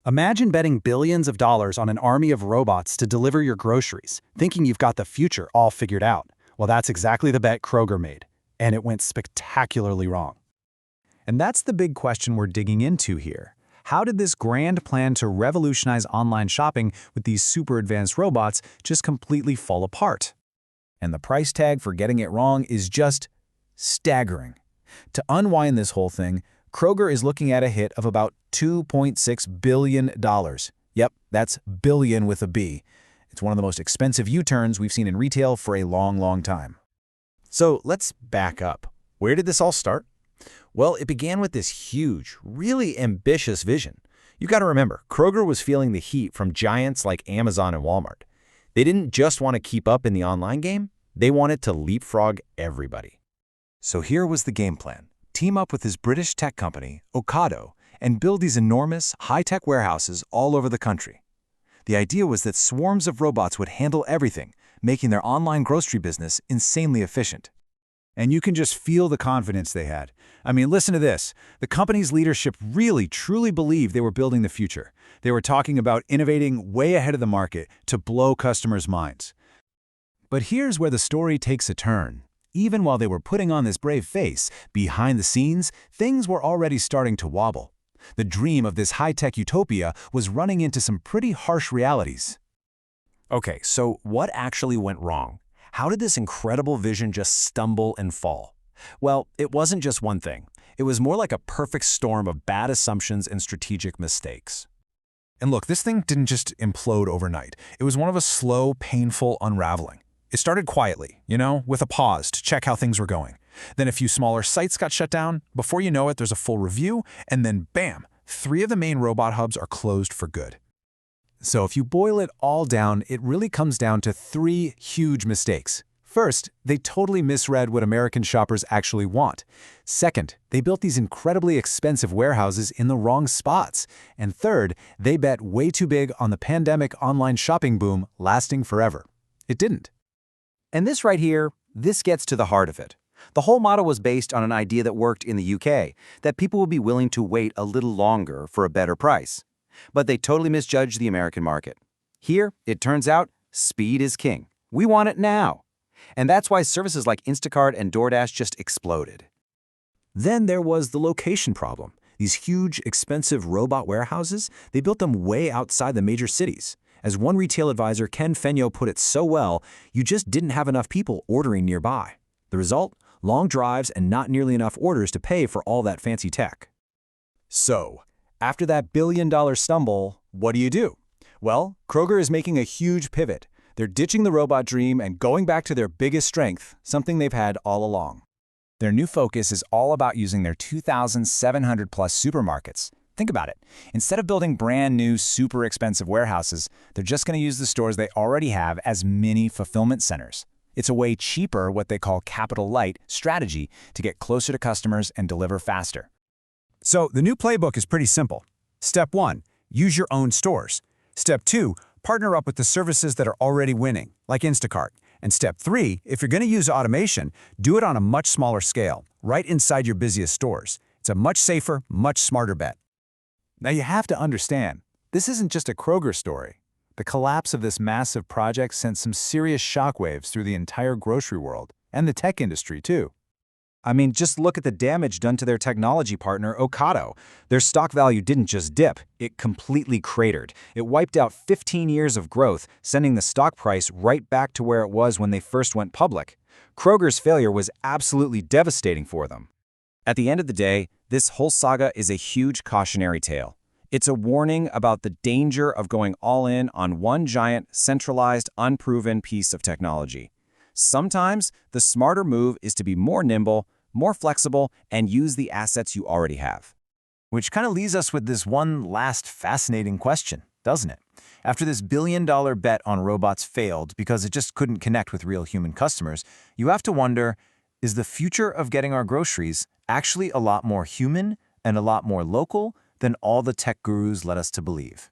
Imagine betting billions of dollars on an army of robots to deliver your groceries, thinking you've got the future all figured out. Well, that's exactly the bet Kroger made, and it went spectacularly wrong. And that's the big question we're digging into here. How did this grand plan to revolutionize online shopping with these super advanced robots just completely fall apart? And the price tag for getting it wrong is just staggering. To unwind this whole thing, Kroger is looking at a hit of about $2.6 billion. Yep, that's billion with a B. It's one of the most expensive U-turns we've seen in retail for a long, long time. So let's back up. Where did this all start? Well, it began with this huge, really ambitious vision. You got to remember, Kroger was feeling the heat from giants like Amazon and Walmart. They didn't just want to keep up in the online game, they wanted to leapfrog everybody. So here was the game plan. Team up with his British tech company, Ocado, and build these enormous, high-tech warehouses all over the country. The idea was that swarms of robots would handle everything, making their online grocery business insanely efficient. And you can just feel the confidence they had. I mean, listen to this. The company's leadership really, truly believed they were building the future. They were talking about innovating way ahead of the market to blow customers' minds. But here's where the story takes a turn. Even while they were putting on this brave face, behind the scenes, things were already starting to wobble. The dream of this high-tech utopia was running into some pretty harsh realities. Okay, so what actually went wrong? How did this incredible vision just stumble and fall? Well, it wasn't just one thing. It was more like a perfect storm of bad assumptions and strategic mistakes. And look, this thing didn't just implode overnight. It was one of a slow, painful unraveling. It started quietly, with a pause to check how things were going. Then a few smaller sites got shut down. Before you know it, there's a full review, and then bam, 3 of the main robot hubs are closed for good. So if you boil it all down, it really comes down to 3 huge mistakes. First, they totally misread what American shoppers actually want. Second, they built these incredibly expensive warehouses in the wrong spots. And third, they bet way too big on the pandemic online shopping boom lasting forever. It didn't. And this right here, this gets to the heart of it. The whole model was based on an idea that worked in the UK, that people would be willing to wait a little longer for a better price. But they totally misjudged the American market. Here, it turns out, speed is king. We want it now. And that's why services like Instacart and DoorDash just exploded. Then there was the location problem. These huge, expensive robot warehouses, they built them way outside the major cities. As one retail advisor, Ken Fenyo, put it so well, you just didn't have enough people ordering nearby. The result? Long drives and not nearly enough orders to pay for all that fancy tech. So, after that billion-dollar stumble, what do? Well, Kroger is making a huge pivot. They're ditching the robot dream and going back to their biggest strength, something they've had all along. Their new focus is all about using their 2,700-plus supermarkets. Think about it. Instead of building brand new, super expensive warehouses, they're just going to use the stores they already have as mini fulfillment centers. It's a way cheaper, what they call capital light, strategy to get closer to customers and deliver faster. So the new playbook is pretty simple. Step 1, use your own stores. Step 2, partner up with the services that are already winning, like Instacart. And step 3, if you're going to use automation, do it on a much smaller scale, right inside your busiest stores. It's a much safer, much smarter bet. Now you have to understand, this isn't just a Kroger story. The collapse of this massive project sent some serious shockwaves through the entire grocery world, and the tech industry too. I mean, just look at the damage done to their technology partner, Ocado. Their stock value didn't just dip, it completely cratered. It wiped out 15 years of growth, sending the stock price right back to where it was when they first went public. Kroger's failure was absolutely devastating for them. At the end of the day, this whole saga is a huge cautionary tale. It's a warning about the danger of going all in on one giant, centralized, unproven piece of technology. Sometimes, the smarter move is to be more nimble, more flexible, and use the assets you already have. Which kind of leaves us with this one last fascinating question, doesn't it? After this billion-dollar bet on robots failed because it just couldn't connect with real human customers, you have to wonder, is the future of getting our groceries actually a lot more human and a lot more local than all the tech gurus led us to believe?